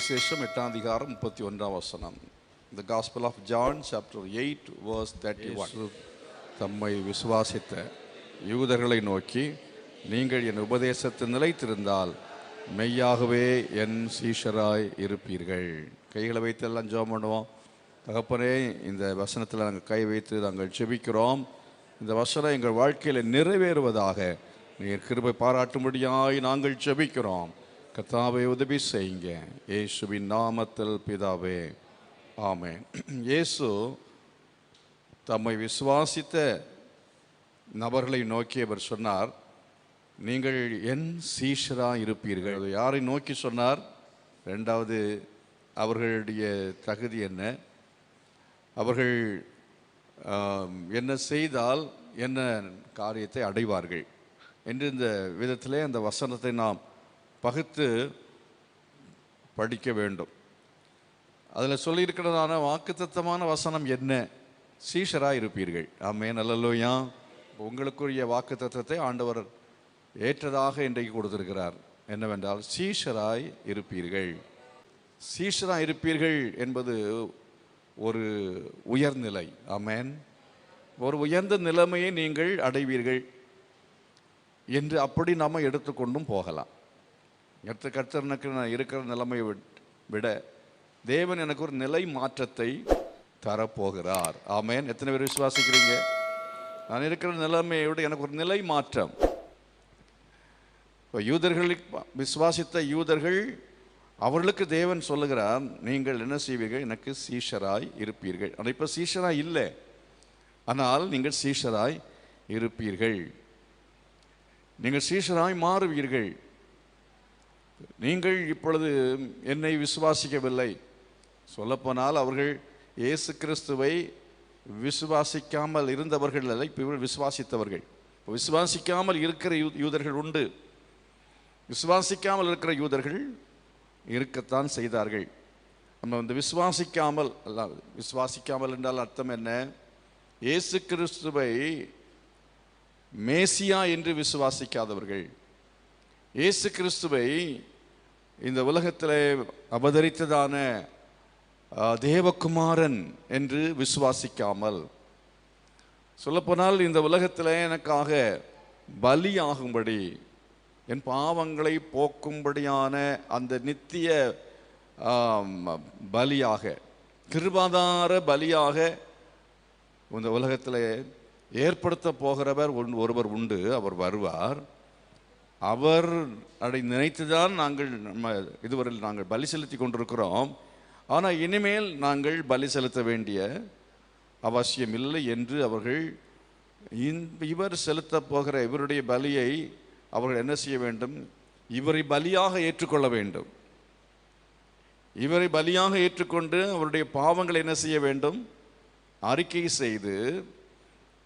சுவிசேஷம் 8:31. The Gospel of John chapter 8 verse 31. தம்மை விசுவாசித்த யூதர்களை நோக்கி, நீங்கள் என் உபதேசத்தில் நிலைத்திருந்தால் மெய்யாகவே என் சீஷராய் இருப்பீர்கள். கைகளை வைத்து எல்லாம் ஜெபம் பண்ணுவோம். தகப்பனே, இந்த வசனத்தில் நாங்கள் கை வைத்து நாங்கள் ஜெபிக்கிறோம். இந்த வசனம் எங்கள் வாழ்க்கையில் நிறைவேறுவதாக நீர் கிருபை பாராட்டும்படியாய் நாங்கள் ஜெபிக்கிறோம். கர்த்தாவே, உதவி செய்யுங்க. இயேசுவின் நாமத்தில் பிதாவே, ஆமென். இயேசு தம்மை விசுவாசித்த நபர்களை நோக்கி அவர் சொன்னார், நீங்கள் என் சீஷராக இருப்பீர்கள். அது யாரை நோக்கி சொன்னார்? ரெண்டாவது, அவர்களுடைய தகுதி என்ன, அவர்கள் என்ன செய்தால் என்ன காரியத்தை அடைவார்கள் என்று இந்த விதத்திலே அந்த வசனத்தை நாம் பகுத்து படிக்க வேண்டும். அதில் சொல்லியிருக்கிறதான வாக்குத்தத்தமான வசனம் என்ன? சீஷராக இருப்பீர்கள். ஆமென், அல்லேலூயா. உங்களுக்குரிய வாக்குத்தத்தத்தை ஆண்டவர் ஏற்றதாக இன்றைக்கு கொடுத்திருக்கிறார். என்னவென்றால், சீஷராய் இருப்பீர்கள். சீஷராய் இருப்பீர்கள் என்பது ஒரு உயர்நிலை. ஆமென். ஒரு உயர்ந்த நிலைமையை நீங்கள் அடைவீர்கள் என்று அப்படி நாம் எடுத்துக்கொண்டும் போகலாம். கர்த்தர் எனக்கு நான் இருக்கிற நிலைமையை விட தேவன் எனக்கு ஒரு நிலை மாற்றத்தை தரப்போகிறார். ஆமென். எத்தனை பேர் விசுவாசிக்கிறீங்க? நான் இருக்கிற நிலைமையை விட எனக்கு ஒரு நிலை மாற்றம். இப்போ யூதர்கள், விசுவாசித்த யூதர்கள், அவர்களுக்கு தேவன் சொல்லுகிறார், நீங்கள் என்ன செய்வீர்கள்? எனக்கு சீஷராய் இருப்பீர்கள். ஆனால் இப்போ சீஷராய் இல்லை, ஆனால் நீங்கள் சீஷராய் இருப்பீர்கள். நீங்கள் சீஷராய் மாறுவீர்கள். நீங்கள் இப்பொழுது என்னை விசுவாசிக்கவில்லை. சொல்லப்போனால் அவர்கள் இயேசு கிறிஸ்துவை விசுவாசிக்காமல் இருந்தவர்கள் அல்ல, இப்போ விசுவாசித்தவர்கள். விசுவாசிக்காமல் இருக்கிற யூதர்கள் உண்டு. விசுவாசிக்காமல் இருக்கிற யூதர்கள் இருக்கத்தான் செய்தார்கள். நம்ம விசுவாசிக்காமல் அல்ல, விசுவாசிக்காமல் என்றால் அர்த்தம் என்ன? இயேசு கிறிஸ்துவை மேசியா என்று விசுவாசிக்காதவர்கள், இயேசு கிறிஸ்துவை இந்த உலகத்தில் அவதரித்ததான தேவகுமாரன் என்று விசுவாசிக்காமல், சொல்லப்போனால் இந்த உலகத்தில் எனக்காக பலியாகும்படி, என் பாவங்களை போக்கும்படியான அந்த நித்திய பலியாக, கிருபாதார பலியாக இந்த உலகத்தில் ஏற்படுத்த போகிறவர் ஒருவர் உண்டு. அவர் வருவார். அவர் அதை நினைத்துதான் இதுவரையில் நாங்கள் பலி செலுத்தி கொண்டிருக்கிறோம். ஆனால் இனிமேல் நாங்கள் பலி செலுத்த வேண்டிய அவசியம் இல்லை என்று அவர்கள் இவர் செலுத்த போகிற இவருடைய பலியை அவர்கள் என்ன செய்ய வேண்டும்? இவரை பலியாக ஏற்றுக்கொள்ள வேண்டும். இவரை பலியாக ஏற்றுக்கொண்டு அவருடைய பாவங்களை என்ன செய்ய வேண்டும்? அறிக்கை செய்து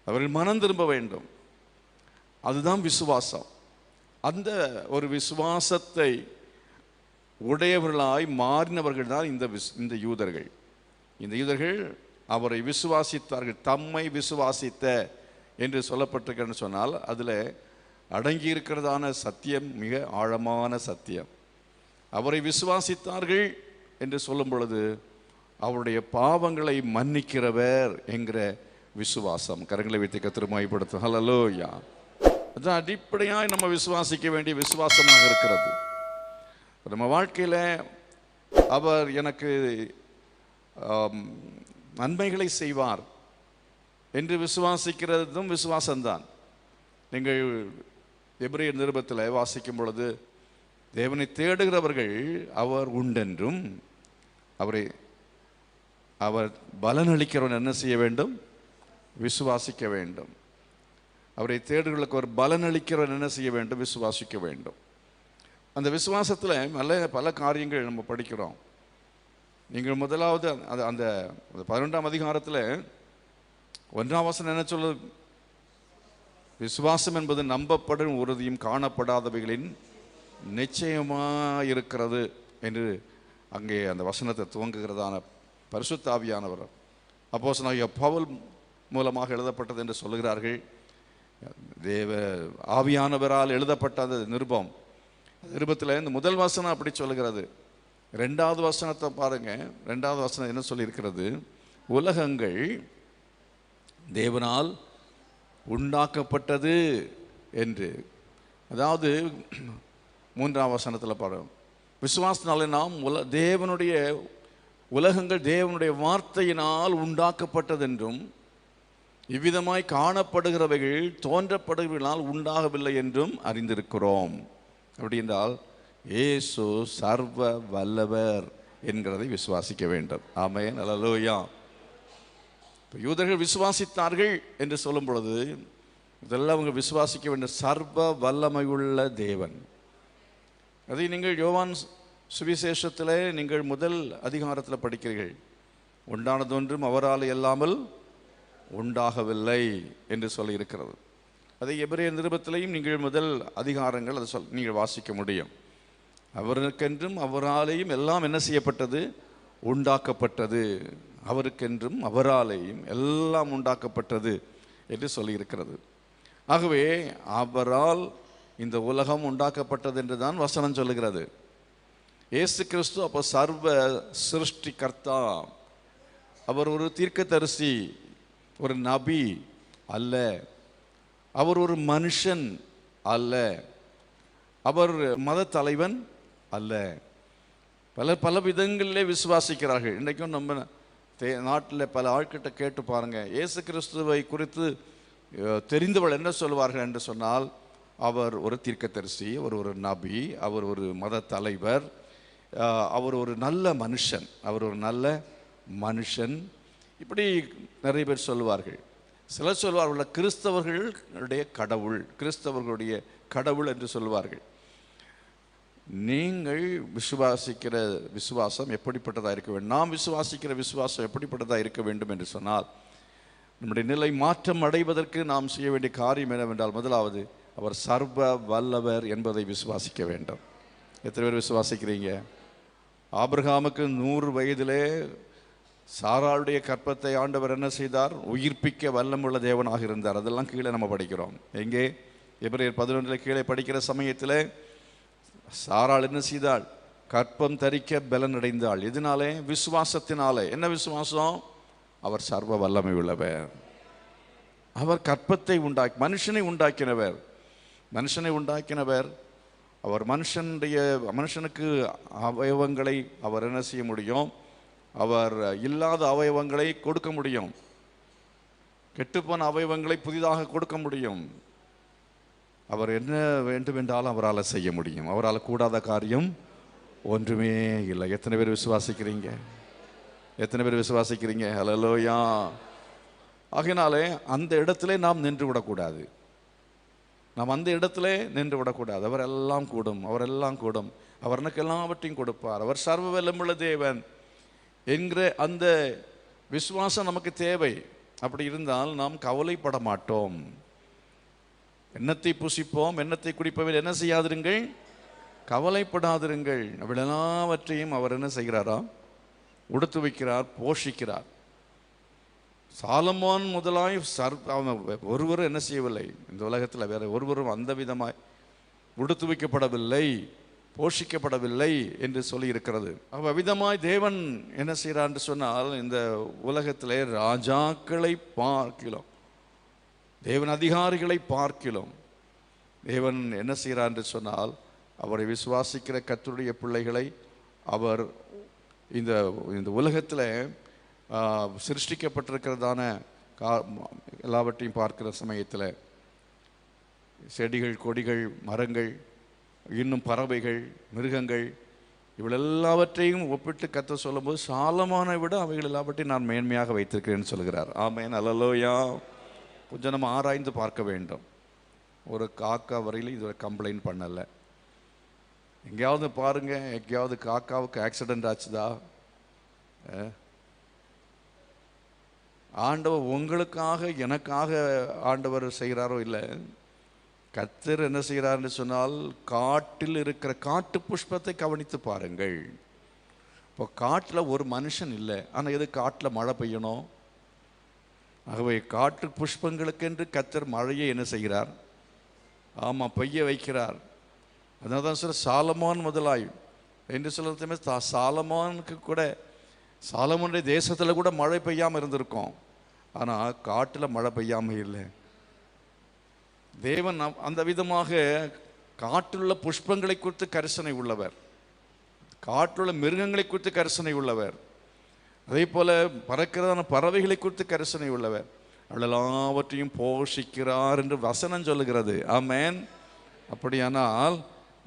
அவர்கள் மனம் திரும்ப வேண்டும். அதுதான் விசுவாசம். அந்த ஒரு விசுவாசத்தை உடையவர்களாய் மாறினவர்கள் தான் இந்த யூதர்கள். இந்த யூதர்கள் அவரை விசுவாசித்தார்கள். தம்மை விசுவாசித்த என்று சொல்லப்பட்டிருக்கிறன்னு சொன்னால் அதில் அடங்கி இருக்கிறதான சத்தியம் மிக ஆழமான சத்தியம். அவரை விசுவாசித்தார்கள் என்று சொல்லும் பொழுது அவருடைய பாவங்களை மன்னிக்கிறவர் என்கிற விசுவாசம். கரங்களை வைத்து கர்த்தரை மகிமைப்படுத்தும். ஹல்லேலூயா. அதுதான் அடிப்படையாக நம்ம விசுவாசிக்க வேண்டிய விசுவாசமாக இருக்கிறது. நம்ம வாழ்க்கையில் அவர் எனக்கு நன்மைகளை செய்வார் என்று விசுவாசிக்கிறதும் விசுவாசம்தான். நீங்கள் எபிரேயர் நிருபத்தில் வாசிக்கும் பொழுது, தேவனை தேடுகிறவர்கள் அவர் உண்டென்றும் அவர் பலனளிக்கிறவன் என்ன செய்ய வேண்டும்? விசுவாசிக்க வேண்டும். அவரை தேடுகளுக்கு ஒரு பலனளிக்கிறவன் என்ன செய்ய வேண்டும்? விசுவாசிக்க வேண்டும். அந்த விசுவாசத்தில் பல காரியங்கள் நம்ம படிக்கிறோம். நீங்கள் முதலாவது அந்த 11ஆம் அதிகாரத்தில் 1ஆம் வசனம் என்ன சொல்லுது? விசுவாசம் என்பது நம்பப்படும் உறுதியும் காணப்படாதவைகளின் நிச்சயமாக இருக்கிறது என்று அங்கே அந்த வசனத்தை துவங்குகிறதான பரிசுத்த ஆவியானவர் அப்போஸ்தலனாகிய பவுல் மூலமாக எழுதப்பட்டது என்று சொல்லுகிறார்கள். தேவ ஆவியானவரால் எழுதப்பட்ட அந்த நிருபத்தில் இந்த முதல் வசனம் அப்படி சொல்லுகிறது. 2வது வசனத்தை பாருங்க. 2வது வசனம் என்ன சொல்லியிருக்கிறது? உலகங்கள் தேவனால் உண்டாக்கப்பட்டது என்று. அதாவது 3வது வசனத்தில் பாருங்க, விசுவாசத்தினாலே நாம் தேவனுடைய உலகங்கள் தேவனுடைய வார்த்தையினால் உண்டாக்கப்பட்டது என்றும், இவ்விதமாய் காணப்படுகிறவைகள் தோன்றப்படுகிறவர்களால் உண்டாகவில்லை என்றும் அறிந்திருக்கிறோம். அப்படி என்றால் இயேசு சர்வ வல்லவர் என்கிறதை விசுவாசிக்க வேண்டும். ஆமென், அல்லேலூயா. யூதர்கள் விசுவாசித்தார்கள் என்று சொல்லும் பொழுது இதெல்லாம் அவங்க விசுவாசிக்க வேண்டும். சர்வ வல்லமையுள்ள தேவன். அதை நீங்கள் யோவான் சுவிசேஷத்தில் நீங்கள் முதல் அதிகாரத்தில் படிக்கிறீர்கள். உண்டானதொன்றும் அவரால் இல்லாமல் உண்டாகவில்லை என்று சொல்லி இருக்கிறது. அதை எபிரேயர் நிருபத்திலையும் நீங்கள் முதல் அதிகாரங்கள் அதை நீங்கள் வாசிக்க முடியும். அவருக்கென்றும் அவராலேயும் எல்லாம் என்ன செய்யப்பட்டது? உண்டாக்கப்பட்டது. அவருக்கென்றும் அவராலேயும் எல்லாம் உண்டாக்கப்பட்டது என்று சொல்லியிருக்கிறது. ஆகவே அவரால் இந்த உலகம் உண்டாக்கப்பட்டது என்று தான் வசனம் சொல்லுகிறது. இயேசு கிறிஸ்து அப்போ சர்வ சிருஷ்டிகர்த்தா. அவர் ஒரு தீர்க்கதரிசி, ஒரு நபி அல்ல. அவர் ஒரு மனுஷன் அல்ல. அவர் மத தலைவன் அல்ல. பல விதங்களிலே விசுவாசிக்கிறார்கள். இன்றைக்கும் நம்ம நாட்டில் பல ஆட்கிட்ட கேட்டு பாருங்கள், இயேசு கிறிஸ்துவை குறித்து தெரிந்தவள் என்ன சொல்வார்கள் என்று சொன்னால், அவர் ஒரு தீர்க்கதரிசி, அவர் ஒரு நபி, அவர் ஒரு மத தலைவர், அவர் ஒரு நல்ல மனுஷன், அவர் ஒரு நல்ல மனுஷன், இப்படி நிறைய பேர் சொல்வார்கள். சிலர் சொல்வார்கள் கிறிஸ்தவர்களுடைய கடவுள், கிறிஸ்தவர்களுடைய கடவுள் என்று சொல்வார்கள். நீங்கள் விசுவாசிக்கிற விசுவாசம் எப்படிப்பட்டதாக இருக்க வேண்டும்? நாம் விசுவாசிக்கிற விசுவாசம் எப்படிப்பட்டதாக இருக்க வேண்டும் என்று சொன்னால், நம்முடைய நிலை மாற்றம் அடைவதற்கு நாம் செய்ய வேண்டிய காரியம் என்னவென்றால், முதலாவது அவர் சர்வ வல்லவர் என்பதை விசுவாசிக்க வேண்டும். எத்தனை பேர் விசுவாசிக்கிறீங்க? ஆபிரகாமுக்கு 100 வயதிலே சாராளுடைய கற்பத்தை ஆண்டவர் என்ன செய்தார்? உயிர்ப்பிக்க வல்லமுள்ள தேவனாக இருந்தார். அதெல்லாம் கீழே நம்ம படிக்கிறோம். எங்கே? எபிரேயர் 11 கீழே படிக்கிற சமயத்தில் சாராள் என்ன செய்தாள்? கற்பம் தரிக்க பலன் அடைந்தாள். இதனாலே விசுவாசத்தினாலே. என்ன விசுவாசம்? அவர் சர்வ வல்லமை உள்ளவர். அவர் கற்பத்தை மனுஷனை உண்டாக்கினவர். அவர் மனுஷனுக்கு அவயவங்களை அவர் என்ன செய்ய முடியும்? அவர் இல்லாத அவயவங்களை கொடுக்க முடியும். கெட்டுப்போன அவயவங்களை புதிதாக கொடுக்க முடியும். அவர் என்ன வேண்டுமென்றாலும் அவரால் செய்ய முடியும். அவரால் கூடாத காரியம் ஒன்றுமே இல்லை. எத்தனை பேர் விசுவாசிக்கிறீங்க? எத்தனை பேர் விசுவாசிக்கிறீங்க? ஹல்லேலூயா. ஆகையினாலே அந்த இடத்திலே நாம் நின்று விடக்கூடாது. நாம் அந்த இடத்துல நின்று விடக்கூடாது. அவரெல்லாம் கூடும், அவரெல்லாம் கூடும், அவர் எனக்கு எல்லாவற்றையும் கொடுப்பார், அவர் சர்வ வல்லமுள்ள தேவன் என்கிற அந்த விசுவாசம் நமக்கு தேவை. அப்படி இருந்தால் நாம் கவலைப்பட மாட்டோம். எண்ணத்தை புசிப்போம், எண்ணத்தை குடிப்பதில் என்ன செய்யாதிருங்கள்? கவலைப்படாதிருங்கள். அப்படி எல்லாவற்றையும் அவர் என்ன செய்கிறாராம்? உடுத்து வைக்கிறார், போஷிக்கிறார். சாலமோன் முதலாய் ஒருவரும் என்ன செய்யவில்லை, இந்த உலகத்தில் வேற ஒருவரும் அந்த விதமாய் உடுத்து வைக்கப்படவில்லை, போஷிக்கப்படவில்லை என்று சொல்லி இருக்கிறது. அவ்விதமாய் தேவன் என்ன செய்கிறார் என்று சொன்னால், இந்த உலகத்திலே ராஜாக்களை பார்க்கிறோம், தேவன் அதிகாரிகளை பார்க்கிறோம். தேவன் என்ன செய்கிறார் என்று சொன்னால், அவரை விசுவாசிக்கிற கர்த்தருடைய பிள்ளைகளை அவர் இந்த உலகத்தில் சிருஷ்டிக்கப்பட்டிருக்கிறதான எல்லாவற்றையும் பார்க்கிற சமயத்தில் செடிகள், கொடிகள், மரங்கள், இன்னும் பறவைகள், மிருகங்கள், இவ்வளெல்லாவற்றையும் ஒப்பிட்டு கர்த்தர் சொல்லும்போது, சாலமோனை விட அவைகள் எல்லாவற்றையும் நான் மேன்மையாக வைத்திருக்கிறேன்னு சொல்கிறார். ஆமென், அல்லேலூயா. கொஞ்சம் நம்ம ஆராய்ந்து பார்க்க வேண்டும். ஒரு காக்கா வரையில் இது கம்ப்ளைண்ட் பண்ணலை. எங்கேயாவது பாருங்க, எங்கேயாவது காக்காவுக்கு ஆக்சிடென்ட் ஆச்சுதா? ஆண்டவர் உங்களுக்காக எனக்காக ஆண்டவர் செய்கிறாரோ இல்லை. கர்த்தர் என்ன செய்கிறார்னு சொன்னால், காட்டில் இருக்கிற காட்டு புஷ்பத்தை கவனித்து பாருங்கள். இப்போ காட்டில் ஒரு மனுஷன் இல்லை, ஆனால் எது காட்டில் மழை பெய்யணும். ஆகவே காட்டு புஷ்பங்களுக்கென்று கர்த்தர் மழையை என்ன செய்கிறார்? ஆமாம், பெய்ய வைக்கிறார். அதனால தான் சார் சாலமோன் முதலாய் என்று சொல்லுமே சாலமோனுக்கு கூட, சாலமோனுடைய தேசத்தில் கூட மழை பெய்யாமல் இருந்திருக்கும். ஆனால் காட்டில் மழை பெய்யாமல் இல்லை. தேவன் அந்த விதமாக காட்டிலுள்ள புஷ்பங்களை குறித்து கரிசனை உள்ளவர், காட்டிலுள்ள மிருகங்களை குறித்து கரிசனை உள்ளவர், அதே போல பறக்கிறதான பறவைகளை குறித்து கரிசனை உள்ளவர். அவள் எல்லாவற்றையும் போஷிக்கிறார் என்று வசனம் சொல்லுகிறது. ஆமென். அப்படியானால்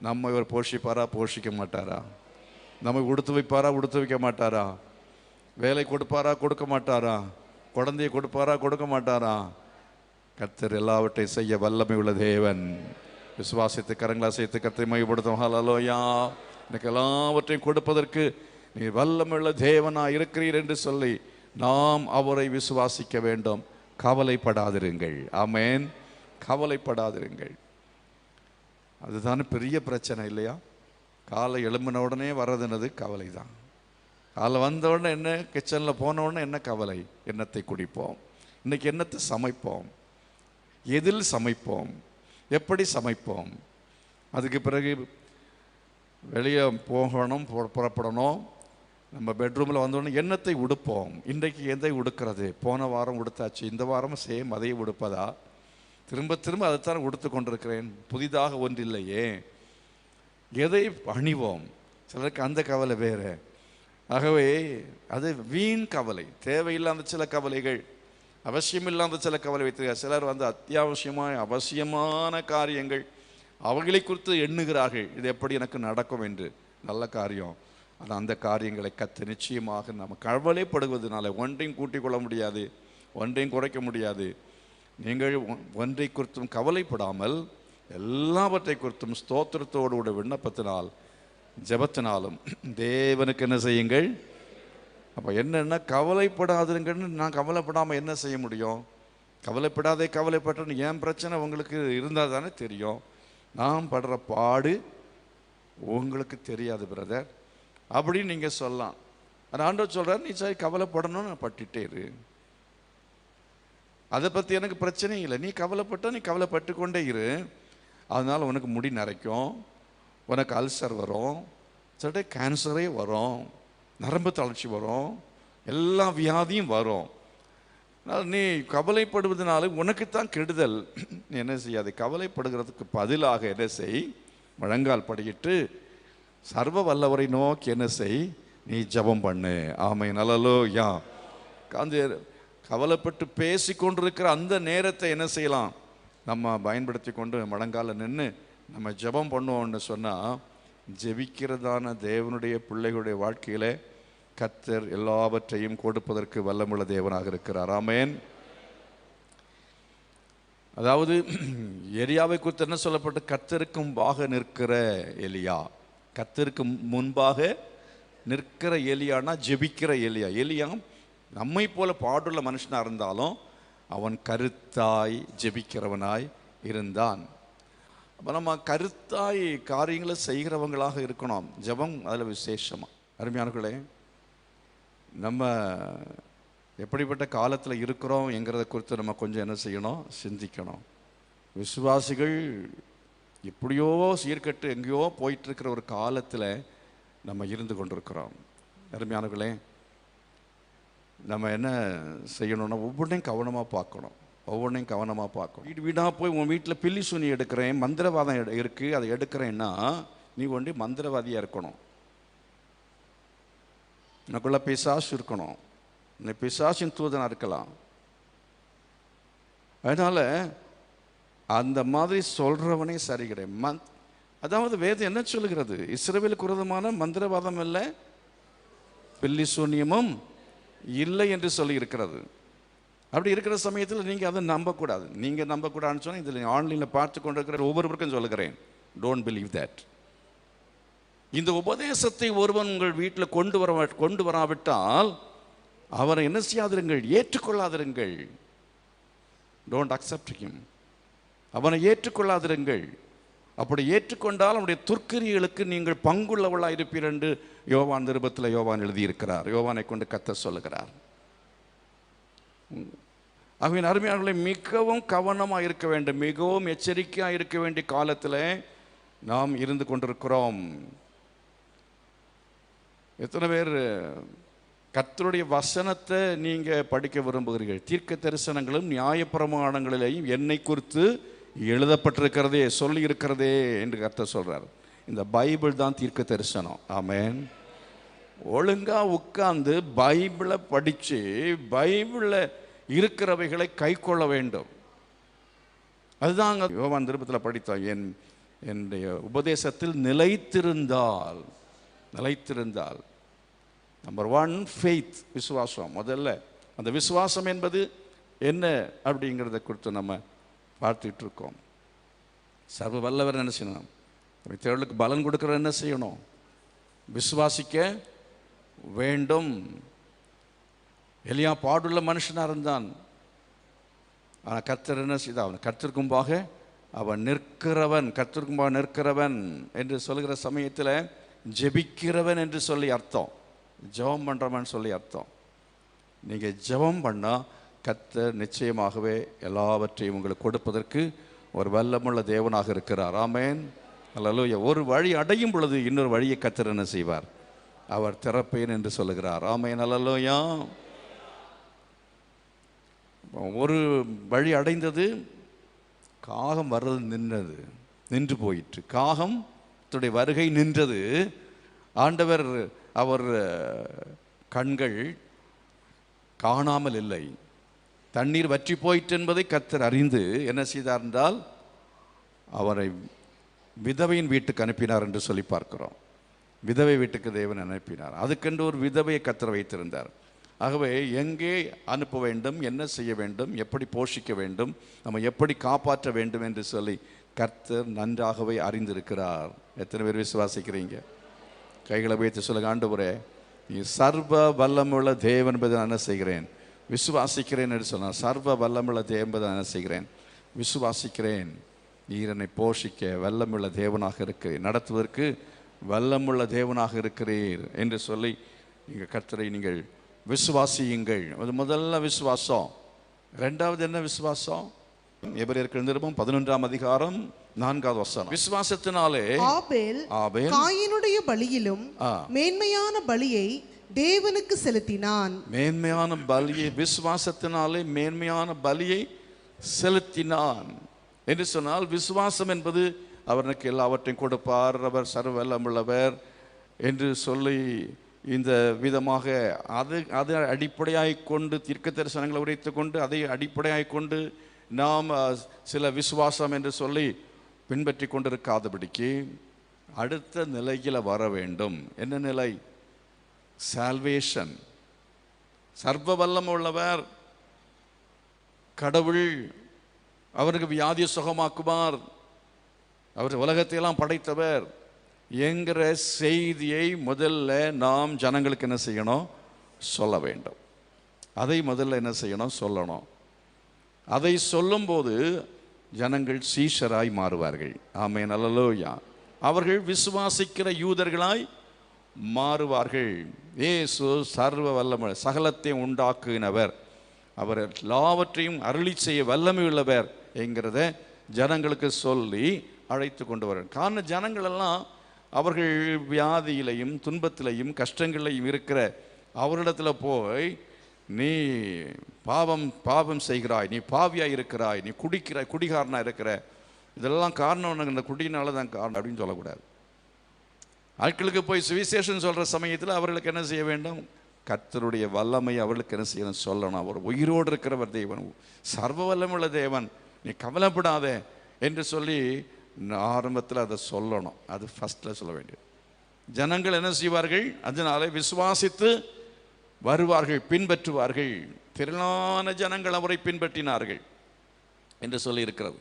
நம்ம இவர் போஷிப்பாரா, போஷிக்க மாட்டாரா? நம்ம உடுத்து வைப்பாரா, உடுத்து வைக்க மாட்டாரா? வேலை கொடுப்பாரா, கொடுக்க மாட்டாரா? குழந்தையை கொடுப்பாரா, கொடுக்க மாட்டாரா? கர்த்தர் எல்லாவற்றையும் செய்ய வல்லமை உள்ள தேவன். விசுவாசித்து கரங்களை அசைத்து கர்த்தரை மகிமைப்படுத்தும். ஹல்லேலூயா. எனக்கு எல்லாவற்றையும் கொடுப்பதற்கு நீ வல்லமை உள்ள தேவனா இருக்கிறீர் என்று சொல்லி நாம் அவரை விசுவாசிக்க வேண்டும். கவலைப்படாதிருங்கள். ஆமென். கவலைப்படாதிருங்கள். அதுதானே பெரிய பிரச்சனை இல்லையா? காலை எழும்பின உடனே வர்றதுனது கவலை தான். காலை வந்த உடனே என்ன, கிச்சனில் போன உடனே என்ன கவலை? என்னத்தை குடிப்போம், இன்னைக்கு என்னத்தை சமைப்போம், எதில் சமைப்போம், எப்படி சமைப்போம், அதுக்கு பிறகு வெளியே போகணும், புறப்படணும், நம்ம பெட்ரூமில் வந்தோடனே என்னத்தை உடுப்போம், இன்றைக்கு எதை உடுக்கிறது, போன வாரம் உடுத்தாச்சு, இந்த வாரம் சேம் அதையே உடுப்பதா, திரும்ப திரும்ப அதைத்தான் உடுத்து கொண்டிருக்கிறேன், புதிதாக ஒன்றில்லையே, எதை அணிவோம், சிலருக்கு அந்த கவலை வேறு. ஆகவே அது வீண் கவலை, தேவையில்லாத சில கவலைகள், அவசியமில்லாத சில கவலை வைத்திருக்கார். சிலர் அத்தியாவசியமான அவசியமான காரியங்கள் அவர்களை குறித்து எண்ணுகிறார்கள், இது எப்படி எனக்கு நடக்கும் என்று. நல்ல காரியம், ஆனால் அந்த காரியங்களை கர்த்தர் நிச்சயமாக நம்ம கவலைப்படுவதனால ஒன்றையும் கூட்டிக் கொள்ள முடியாது, ஒன்றையும் குறைக்க முடியாது. நீங்கள் ஒன்றை குறித்தும் கவலைப்படாமல் எல்லாவற்றை குறித்தும் ஸ்தோத்திரத்தோடு கூட விண்ணப்பத்தினால் ஜெபத்தினாலும் தேவனுக்கு என்ன செய்யுங்கள். அப்போ என்னென்னா கவலைப்படாதுங்கன்னு நான் கவலைப்படாமல் என்ன செய்ய முடியும்? கவலைப்படாதே, கவலைப்பட்டேன்னு என் பிரச்சனை உங்களுக்கு இருந்தால் தானே தெரியும். நான் படுற பாடு உங்களுக்கு தெரியாது பிரதர் அப்படின்னு நீங்கள் சொல்லலாம். ஆனால் ஆண்டவர் சொல்கிறார், நீ சரி கவலைப்படணும்னு நான் பட்டுட்டே இரு, அதை பற்றி எனக்கு பிரச்சனை இல்லை, நீ கவலைப்பட்டால் நீ கவலைப்பட்டு கொண்டே இரு. அதனால் உனக்கு முடி நரைக்கும், உனக்கு அல்சர் வரும், சில கேன்சரே வரும், நரம்பு தளர்ச்சி வரும், எல்லா வியாதியும் வரும். நீ கவலைப்படுவதனால உனக்குத்தான் கெடுதல். நீ என்ன செய்யாது, கவலைப்படுகிறதுக்கு பதிலாக என்ன செய், முழங்கால் படிக்கிட்டு சர்வ வல்லவரை நோக்கி என்ன செய், நீ ஜெபம் பண்ணு. ஆமென். அல்லேலூயா. அந்த கவலைப்பட்டு பேசி கொண்டிருக்கிற அந்த நேரத்தை என்ன செய்யலாம், நம்ம பயன்படுத்தி கொண்டு முழங்கால நின்று நம்ம ஜெபம் பண்ணுவோம்னு சொன்னால், ஜெபிக்கிறதான தேவனுடைய பிள்ளைகளுடைய வாழ்க்கையில் கர்த்தர் எல்லாவற்றையும் கொடுப்பதற்கு வல்லமுள்ள தேவனாக இருக்கிறார். ஆமென். அதாவது எலியாவை குறித்து என்ன சொல்லப்பட்டு, கர்த்தருக்கு முன்பாக நிற்கிற எலியா, கர்த்தருக்கு முன்பாக நிற்கிற எலியானா ஜெபிக்கிற எலியா. எலியா நம்மை போல பாடுள்ள மனுஷனாக இருந்தாலும் அவன் கருத்தாய் ஜெபிக்கிறவனாய் இருந்தான். அப்போ நம்ம கருத்தாய் காரியங்களை செய்கிறவங்களாக இருக்கணும். ஜெபம் அதில் விசேஷமாக. அருமையானவர்களே, நம்ம எப்படிப்பட்ட காலத்தில் இருக்கிறோம் என்கிறத குறித்து நம்ம கொஞ்சம் என்ன செய்யணும், சிந்திக்கணும். விசுவாசிகள் எப்படியோ சீர்கட்டு எங்கேயோ போயிட்டுருக்கிற ஒரு காலத்தில் நம்ம இருந்து கொண்டிருக்கிறோம். அருமையானவர்களே, நம்ம என்ன செய்யணும்னா ஒவ்வொன்றையும் கவனமாக பார்க்கணும், ஒவ்வொன்றையும் கவனமாக பார்க்கணும். வீடு வீடாக போய் உன் வீட்டில் பில்லி சுனி எடுக்கிறேன், மந்திரவாதம் இருக்குது, அதை எடுக்கிறேன்னா நீ ஒண்டி மந்திரவாதியாக இருக்கணும், உனக்குள்ள பிசாசு இருக்கணும், நீ பிசாசின் தூதனாக இருக்கலாம். அதனால் அந்த மாதிரி சொல்கிறவனே சரி கிடையாது. அதாவது வேதம் என்ன சொல்லுகிறது, இஸ்ரவேலுக்கு விரோதமான மந்திரவாதம் இல்லை, பில்லி சூன்யமும் இல்லை என்று சொல்லி இருக்கிறது. அப்படி இருக்கிற சமயத்தில் நீங்கள் அதை நம்பக்கூடாது. நீங்கள் நம்பக்கூடாதுன்னு சொன்னால் இதில் ஆன்லைனில் பார்த்து கொண்டிருக்கிற ஒவ்வொருவருக்கும் சொல்லுகிறேன், டோன்ட் பிலீவ் தட். இந்த உபதேசத்தை ஒருவன் உங்கள் வீட்டில் கொண்டு வராவிட்டால் அவரை என்ன செய்யாதிருங்கள், ஏற்றுக்கொள்ளாதிருங்கள். Don't accept him. அவனை ஏற்றுக்கொள்ளாதிருங்கள். அப்படி ஏற்றுக்கொண்டால் அவனுடைய துர்க்கிரியர்களுக்கு நீங்கள் பங்குள்ளவளாக இருப்பீர் என்று யோவான் நிருபத்தில் யோவான் எழுதியிருக்கிறார். யோவானை கொண்டு கர்த்தர் சொல்லுகிறார். ஆகவே அருமையானவர்களே, மிகவும் கவனமாக இருக்க வேண்டும், மிகவும் எச்சரிக்கையாக இருக்க வேண்டிய காலத்தில் நாம் இருந்து கொண்டிருக்கிறோம். எத்தனை பேர் கர்த்தருடைய வசனத்தை நீங்கள் படிக்க விரும்புகிறீர்கள்? தீர்க்க தரிசனங்களும் நியாயப்பிரமாணங்களிலேயும் என்னை குறித்து எழுதப்பட்டிருக்கிறதே, சொல்லி இருக்கிறதே என்று கர்த்தர் சொல்கிறார். இந்த பைபிள் தான் தீர்க்க தரிசனம். ஆமென். ஒழுங்காக உட்கார்ந்து பைபிளை படித்து பைபிளில் இருக்கிறவைகளை கை கொள்ள வேண்டும். அதுதாங்க யோவான் திருப்பத்தில் படித்தோம். என்னுடைய உபதேசத்தில் நிலைத்திருந்தால் நம்பர் 1 ஃபெய்த், விசுவாசம். முதல்ல அந்த விசுவாசம் என்பது என்ன அப்படிங்கிறத குறித்து நம்ம பார்த்துட்டு இருக்கோம். சர்வ வல்லவர் என்ன செய்யணும்? தேவனுக்கு பலன் கொடுக்குற என்ன செய்யணும்? விசுவாசிக்க வேண்டும். எலியா பாடுள்ள மனுஷனாக இருந்தான். ஆனால் கர்த்தர் என்ன செய்தான்? அவன் கர்த்தருக்கும்பாக அவன் நிற்கிறவன், கர்த்தருக்கும்பாக நிற்கிறவன் என்று சொல்கிற சமயத்தில் ஜெபிக்கிறவன் என்று சொல்லி அர்த்தம், ஜெபம் பண்ணுறவன் சொல்லி அர்த்தம். நீங்கள் ஜெபம் பண்ணால் கர்த்தர் நிச்சயமாகவே எல்லாவற்றையும் உங்களுக்கு கொடுப்பதற்கு ஒரு வல்லமுள்ள தேவனாக இருக்கிறார். ஆமென். அல்லேலூயா. ஒரு வழி அடையும் பொழுது இன்னொரு வழியை கர்த்தர் என்ன செய்வார்? அவர் திறப்பேன் என்று சொல்லுகிறார். ஆமென். அல்லேலூயா. ஒரு வழி அடைந்தது, காகம் வர்றது நின்று போயிற்று. காகத்துடைய வருகை நின்றது. ஆண்டவர் அவர் கண்கள் காணாமல் இல்லை. தண்ணீர் வற்றி போயிற்று என்பதை கர்த்தர் அறிந்து என்ன செய்தார் என்றால் அவரை விதவையின் வீட்டுக்கு அனுப்பினார் என்று சொல்லி பார்க்கிறோம். விதவை வீட்டுக்கு தேவன் அனுப்பினார். அதுக்கென்று ஒரு விதவையை கர்த்தர் வைத்திருந்தார். ஆகவே எங்கே அனுப்ப வேண்டும், என்ன செய்ய வேண்டும், எப்படி போஷிக்க வேண்டும், நம்ம எப்படி காப்பாற்ற வேண்டும் என்று சொல்லி கர்த்தர் நன்றாகவே அறிந்திருக்கிறார். எத்தனை பேர் விசுவாசிக்கிறீங்க? கைகளை வைத்து சொல்லுங்க, ஆண்டவரே நீ சர்வ வல்லமுள்ள தேவன் என்பதை நான் என்ன செய்கிறேன்? விசுவாசிக்கிறேன் என்று சொன்னார். சர்வ வல்லமுள்ள தேவன் என்பதை நான் என்ன செய்கிறேன்? விசுவாசிக்கிறேன். நீர் என்னை போஷிக்க வல்லமுள்ள தேவனாக இருக்கிறீர், நடத்துவதற்கு வல்லமுள்ள தேவனாக இருக்கிறீர் என்று சொல்லி நீங்கள் கர்த்தரை நீங்கள் விசுவாசியுங்கள். அது முதல்ல விசுவாசம். ரெண்டாவது என்ன விசுவாசம்? எபிரேயருக்கு நிருபம் 11ஆம் அதிகாரம் 4வது வசனம். விசுவாசத்தினாலே ஆபேல் காயினுடைய பலியிலும் மேன்மையான பலியை தேவனுக்கு செலுத்தினான். மேன்மையான பலியை, விசுவாசத்தினாலே மேன்மையான பலியை செலுத்தினான் என்று சொன்னால், விசுவாசம் என்பது அவருக்கு எல்லாவற்றையும் கொடுப்பார், அவர் சர்வ வல்லமுள்ளவர் என்று சொல்லி இந்த விதமாக அதை அடிப்படையாக கொண்டு தீர்க்க தரிசனங்களை உரைத்து கொண்டு அதை அடிப்படையாக கொண்டு நாம் சில விசுவாசம் என்று சொல்லி பின்பற்றி கொண்டிருக்காதபடிக்கு அடுத்த நிலையில் வர வேண்டும். என்ன நிலை? சால்வேஷன். சர்வ வல்லம் உள்ளவர் கடவுள், அவருக்கு வியாதியை சுகமாக்குவார், அவர் உலகத்தையெல்லாம் படைத்தவர் என்கிற செய்தியை முதல்ல நாம் ஜனங்களுக்கு என்ன செய்யணும்? சொல்ல வேண்டும். அதை முதல்ல என்ன செய்யணும்? சொல்லணும். அதை சொல்லும்போது ஜனங்கள் சீஷராய் மாறுவார்கள். ஆமென். அல்லேலூயா. அவர்கள் விசுவாசிக்கிற யூதர்களாய் மாறுவார்கள். இயேசு சர்வ வல்லமை, சகலத்தையும் உண்டாக்குகினவர், அவர் எல்லாவற்றையும் அருளி செய்ய வல்லமை உள்ளவர் என்கிறத ஜனங்களுக்கு சொல்லி அழைத்து கொண்டு வர. காரணம், ஜனங்களெல்லாம் அவர்கள் வியாதியிலையும் துன்பத்திலையும் கஷ்டங்களையும் இருக்கிற அவரிடத்தில் போய் நீ பாவம் செய்கிறாய், நீ பாவியாக இருக்கிறாய், நீ குடிகாரனாக இருக்கிற, இதெல்லாம் காரணம் உனக்கு இந்த குடியினால தான் காரணம் அப்படின்னு சொல்லக்கூடாது. ஆட்களுக்கு போய் சுவிசேஷன் சொல்கிற சமயத்தில் அவர்களுக்கு என்ன செய்ய வேண்டும்? கர்த்தருடைய வல்லமை அவர்களுக்கு என்ன செய்யணும்? சொல்லணும். அவர் உயிரோடு இருக்கிறவர் தேவன், சர்வ வல்லமுள்ள தேவன், நீ கவலைப்படாத என்று சொல்லி ஆரம்பத்தில் அதை சொல்லணும். அது ஃபஸ்ட்டில் சொல்ல வேண்டியது. ஜனங்கள் என்ன செய்வார்கள்? அதனால விசுவாசித்து வருவார்கள், பின்பற்றுவார்கள். திரளான ஜனங்கள் அவரை பின்பற்றினார்கள் என்று சொல்லி இருக்கிறது.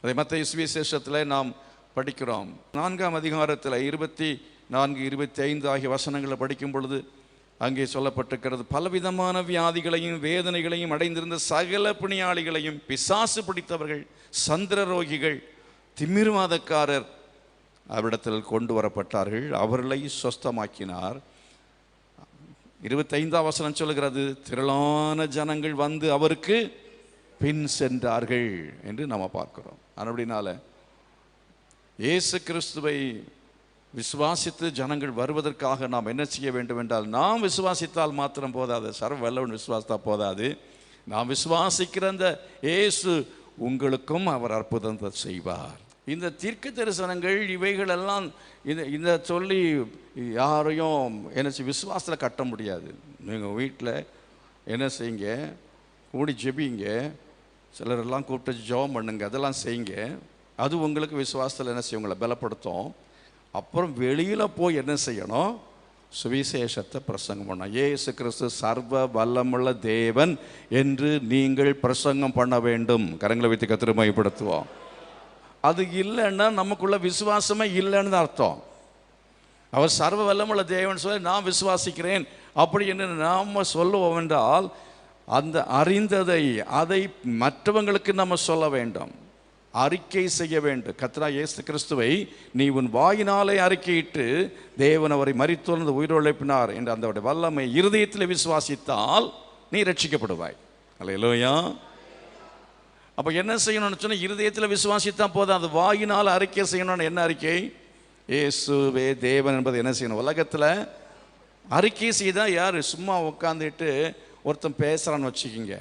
அதை மத்திய சுவிசேஷத்தில் நாம் படிக்கிறோம். 4ஆம் அதிகாரத்தில் 24, 25 ஆகிய வசனங்களை படிக்கும் பொழுது அங்கே சொல்லப்பட்டிருக்கிறது, பலவிதமான வியாதிகளையும் வேதனைகளையும் அடைந்திருந்த சகல பிணியாளிகளையும், பிசாசு பிடித்தவர்கள், சந்திரரோகிகள், திமிர்வாதக்காரர் அவரிடத்தில் கொண்டு வரப்பட்டார்கள், அவர்களை சொஸ்தமாக்கினார். 25ஆம் வசனம் சொல்லுகிறது, திரளான ஜனங்கள் வந்து அவருக்கு பின் சென்றார்கள் என்று நாம் பார்க்கிறோம். அப்படினால இயேசு கிறிஸ்துவை விசுவாசித்து ஜனங்கள் வருவதற்காக நாம் என்ன செய்ய வேண்டும் என்றால், நாம் விசுவாசித்தால் மாத்திரம் போதாது, சர்வ வல்லவன் விசுவாசித்தால் போதாது. நாம் விசுவாசிக்கிற அந்த இயேசு உங்களுக்கும் அவர் அற்புதத்தை செய்வார். இந்த தீர்க்க தரிசனங்கள் இவைகள் எல்லாம் இந்த சொல்லி யாரையும் என்ன விசுவாசத்தில் கட்ட முடியாது. நீங்கள் வீட்டில் என்ன செய்யுங்க, கூடி ஜெபிங்க, சிலரெல்லாம் கூப்பிட்டு ஜெபம் பண்ணுங்க, அதெல்லாம் செய்யுங்க. அது உங்களுக்கு விசுவாசத்தில் என்ன செய்யும், உங்களை பலப்படுத்தும். அப்புறம் வெளியில் போய் என்ன செய்யணும், சுவிசேஷத்தை பிரசங்கம் பண்ணணும். இயேசு கிறிஸ்து சர்வ வல்லமுள்ள தேவன் என்று நீங்கள் பிரசங்கம் பண்ண வேண்டும். கரங்களை வைத்து கர்த்தரை மகிமைப்படுத்துவோம். அது இல்லைன்னா நமக்குள்ள விசுவாசமே இல்லைன்னு அர்த்தம். அவர் சர்வ வல்லமுள்ள தேவன் சொல்லி நான் விசுவாசிக்கிறேன் அப்படி என்று நாம் சொல்லுவோம் என்றால், அந்த அறிந்ததை அதை மற்றவங்களுக்கு நம்ம சொல்ல வேண்டும், அறிக்கை செய்ய வேண்டும். கர்த்தராகிய இயேசு கிறிஸ்துவை நீ உன் வாயினாலே அறிக்கையிட்டு தேவன் அவரை மரித்தோர்ந்து உயிரோழைப்பினார் என்ற அந்த வல்லமை இருதயத்தில் விசுவாசித்தால் நீ ரட்சிக்கப்படுவாய். அல்லேலூயா. அப்போ என்ன செய்யணும்னு சொன்னால், இருதயத்தில் விசுவாசித்தான் போதும், அது வாயினால் அறிக்கை செய்யணும்னு. என்ன அறிக்கை? இயேசுவே தேவன் என்பது என்ன செய்யணும்? உலகத்தில் அறிக்கை செய்தால் யார் சும்மா உட்காந்துட்டு ஒருத்தன் பேசுகிறான்னு வச்சுக்கிங்க,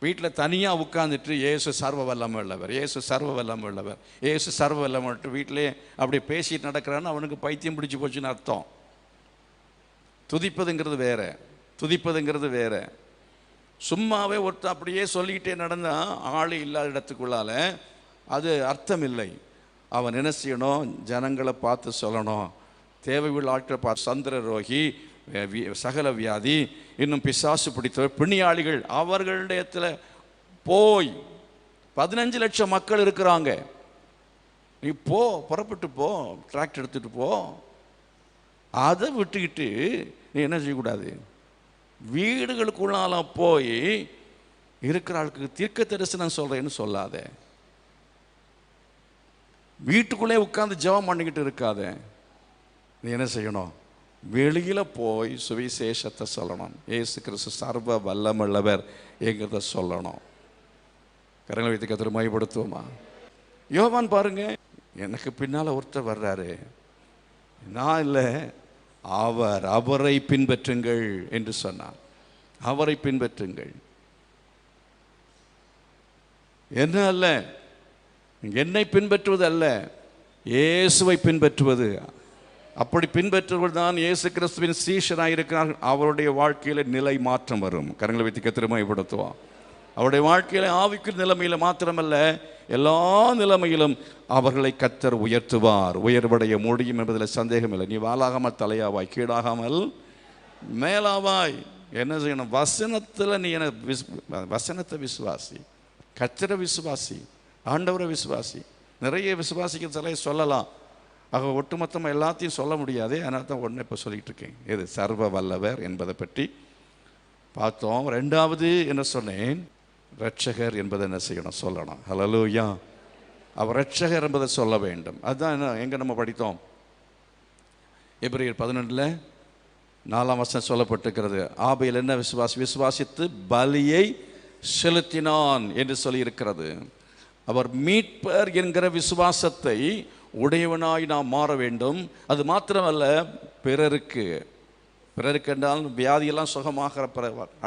வீட்டில் தனியாக உட்காந்துட்டு இயேசு சர்வ வல்லமை உள்ளவர், இயேசு சர்வ வல்லமை உள்ளவர், இயேசு சர்வ வல்லமை வீட்டிலே அப்படி பேசிட்டு நடக்கிறான்னு அவனுக்கு பைத்தியம் பிடிச்சி போச்சுன்னு அர்த்தம். துதிப்பதுங்கிறது வேற, துதிப்பதுங்கிறது வேற. சும்மாவே ஒருத்தர் அப்படியே சொல்லிக்கிட்டே நடந்தால் ஆள் இல்லாத இடத்துக்குள்ளால அது அர்த்தம் இல்லை. அவன் என்ன செய்யணும்? ஜனங்களை பார்த்து சொல்லணும். தேவையுள்ள ஆட்களை பார்த்து, சந்திர ரோகி, சகல வியாதி, இன்னும் பிசாசு பிடித்தவர், பிணியாளிகள், அவர்களிடத்தில் போய் 15 லட்சம் மக்கள் இருக்கிறாங்க, நீ போ, புறப்பட்டு போ, டிராக்டர் எடுத்துகிட்டு போ. அதை விட்டுக்கிட்டு நீ என்ன செய்யக்கூடாது, வீடுகளுக்குள்ளால போய் இருக்கிற ஆளுக்கு தீர்க்க தரிசனம் சொல்கிறேன்னு சொல்லாத. வீட்டுக்குள்ளே உட்காந்து ஜெபம் பண்ணிக்கிட்டு இருக்காத. நீ என்ன செய்யணும்? வெளியில் போய் சுவிசேஷத்தை சொல்லணும். இயேசு கிறிஸ்து சர்வ வல்லமுள்ளவர் என்கிறத சொல்லணும். கரங்களை வைத்து கர்த்தரை மகிமைப்படுத்துவோமா? யோவான் பாருங்க, எனக்கு பின்னால் ஒருத்தர் வர்றாரு, நான் இல்லை, அவரை பின்பற்றுங்கள் என்று சொன்னார். அவரை பின்பற்றுங்கள். என்ன அல்ல, என்னை பின்பற்றுவது அல்ல, இயேசுவை பின்பற்றுவது. அப்படி பின்பற்றுவது தான் இயேசு கிறிஸ்துவின் சீஷராக இருக்கிறார்கள். அவருடைய வாழ்க்கையில் நிலை மாற்றம் வரும். கரங்களை வைத்து கர்த்தரை மகிமைப்படுத்துவோம். அவருடைய வாழ்க்கையில் ஆவிக்குரிய நிலைமையில மாத்திரமல்ல, எல்லா நிலைமையிலும் அவர்களை கர்த்தர் உயர்த்துவார். உயர்வடைய முடியும் என்பதில் சந்தேகம் இல்லை. நீ வாலாகாமல் தலையாவாய், கீழாகாமல் மேலாவாய். என்ன செய்யணும்? வசனத்தில் நீ வசனத்தை விசுவாசி, கர்த்தரை விசுவாசி, ஆண்டவரை விசுவாசி. நிறைய விசுவாசிக்கிற தலையை சொல்லலாம், ஆக ஒட்டுமொத்தமாக எல்லாத்தையும் சொல்ல முடியாது. அதனால தான் ஒன்று இப்போ சொல்லிகிட்டு இருக்கேன். இது சர்வ வல்லவர் என்பதை பற்றி பார்த்தோம். ரெண்டாவது என்ன சொன்னேன்? இரட்சகர் என்பதை என்ன செய்யணும்? சொல்லணும். ஹல்லேலூயா. அவர் இரட்சகர் என்பதை சொல்ல வேண்டும். அதுதான் என்ன எங்கே நம்ம படித்தோம்? எபிரேயர் 11 4 சொல்லப்பட்டிருக்கிறது. ஆபேல் என்ன விசுவாசித்து பலியை செலுத்தினான் என்று சொல்லியிருக்கிறது. அவர் மீட்பர் என்கிற விசுவாசத்தை உடையவனாய் நாம் மாற வேண்டும். அது மாத்திரமல்ல, பிறருக்கு என்றால் வியாதியெல்லாம் சுகமாகிற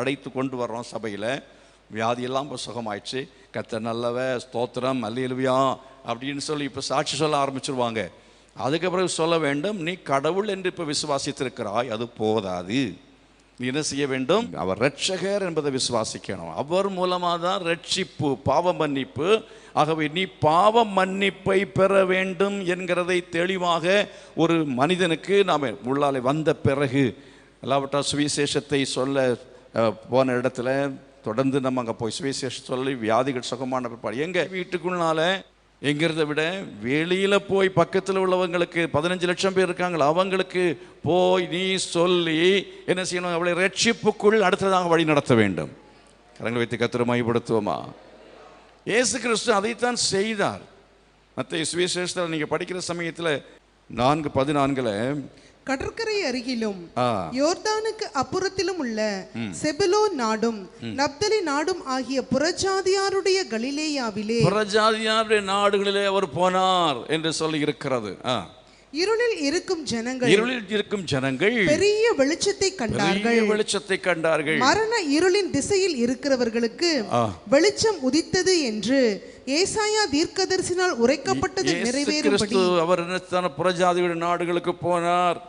அழைத்து கொண்டு வர்றோம். சபையில் வியாதியெல்லாம் இப்போ சுகமாயிடுச்சு, கர்த்தர் நல்லவ, ஸ்தோத்திரம், அல்லேலூயா அப்படின்னு சொல்லி இப்போ சாட்சி சொல்ல ஆரம்பிச்சிருவாங்க. அதுக்கப்புறம் சொல்ல வேண்டும், நீ கடவுள் என்று இப்போ விசுவாசித்திருக்கிறாய், அது போதாது. நீ என்ன செய்ய வேண்டும்? அவர் இரட்சகர் என்பதை விசுவாசிக்கணும். அவர் மூலமாக தான் ரட்சிப்பு, பாவ மன்னிப்பு. ஆகவே நீ பாவ மன்னிப்பை பெற வேண்டும் என்கிறதை தெளிவாக ஒரு மனிதனுக்கு நாம் உள்ளாலே வந்த பிறகு, எல்லாவற்றால் சுவிசேஷத்தை சொல்ல போன இடத்துல தொடர்ந்து நம்ம அங்கே போய் சுவிசேஷம் சொல்லி வியாதிகள் சுகமான பிற்பாடு எங்கள் வீட்டுக்குள்ளால எங்கிறத விட வெளியில் போய் பக்கத்தில் உள்ளவங்களுக்கு 15 லட்சம் பேர் இருக்காங்களா, அவங்களுக்கு போய் நீ சொல்லி என்ன செய்யணும்? அவளை ரட்சிப்புக்குள் அடுத்ததாக வழி நடத்த வேண்டும். கரங்களை வைத்து கர்த்தரை மகிமைப்படுத்துவோமா? இயேசு கிறிஸ்து அதைத்தான் செய்தார். மத்தேயு சுவிசேஷத்தில் நீங்கள் படிக்கிற சமயத்தில் 4:14 கடற்கரை அருகிலும் யோர்தானுக்கு அப்புறத்திலும் உள்ள செபுலோன் நாடும் நப்தலி நாடும் ஆகிய புறஜாதியாருடைய கலிலேயாவிலே, புறஜாதியாருடைய நாடுகளிலே அவர் போனார் என்று சொல்லி இருக்கிறது. இருளில் இருக்கும் ஜனங்கள் பெரிய வெளிச்சத்தை கண்டார்கள். மரண இருளின் திசையில் இருக்கிறவர்களுக்கு வெளிச்சம் உதித்தது என்று ஏசாயா தீர்க்கதரிசினால் உரைக்கப்பட்டது நிறைவேறும்படி அவர் புறஜாதியுடைய நாடுகளுக்கு போனார்.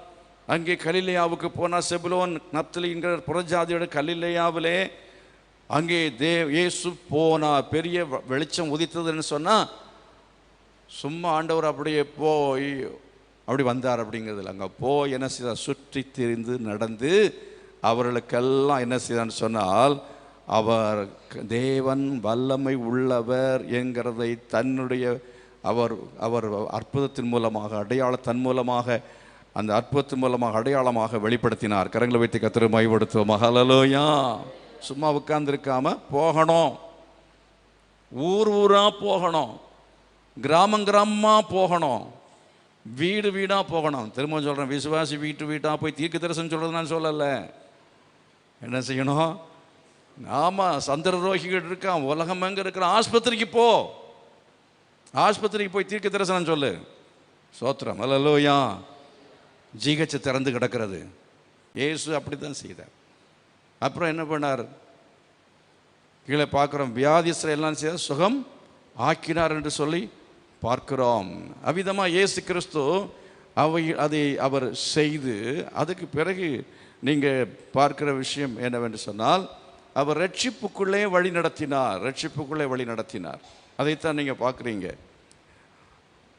அங்கே கலிலேயாவுக்கு போனார். செபுலோன் நப்தலி என்கிற புறஜாதியோட கலிலேயாவிலே அங்கே இயேசு போனார். பெரிய வெளிச்சம் உதித்ததுன்னு சொன்னா சும்மா ஆண்டவர் அப்படியே போய் அப்படி வந்தார் அப்படிங்கிறதுல அங்கே போய் என்ன செய்தார், சுற்றி திரிந்து நடந்து அவர்களுக்கெல்லாம் என்ன செய்தான்னு சொன்னால் அவர் தேவன் வல்லமை உள்ளவர் என்கிறதை தன்னுடைய அவர் அற்புதத்தின் மூலமாக தன் மூலமாக அந்த அற்புதத்தின் மூலமாக அடையாளமாக வெளிப்படுத்தினார். கரங்களை வைத்து கர்த்தரை மகிமைப்படுத்துவோம். ஹல்லேலூயா. சும்மா உட்கார்ந்திருக்காம போகணும், ஊரா போகணும், கிராமமா போகணும், வீடா போகணும். திரும்ப சொல்கிறேன், விசுவாசி வீட்டா போய் தீர்க்க தரிசனம் சொல்கிறது நான் சொல்லலை. என்ன செய்யணும்? ஆமாம், சந்திரரோகிகள் இருக்கான், உலகம் எங்கே இருக்கிற, ஆஸ்பத்திரிக்கு போய் தீர்க்க தரிசனம் சொல்லு. சோத்திரம். அல்லேலூயா. ஜிஹெச் திறந்து கிடக்கிறது. இயேசு அப்படி தான் செய்தார். அப்புறம் என்ன பண்ணார்? கீழே பார்க்குறோம், வியாதிஸ்தரை எல்லாம் செய்த சுகம் ஆக்கினார் என்று சொல்லி பார்க்கிறோம். அவ்விதமாக இயேசு கிறிஸ்து அதை அவர் செய்து அதுக்கு பிறகு நீங்கள் பார்க்கிற விஷயம் என்னவென்று சொன்னால் அவர் ரட்சிப்புக்குள்ளே வழி நடத்தினார். அதைத்தான் நீங்கள் பார்க்குறீங்க.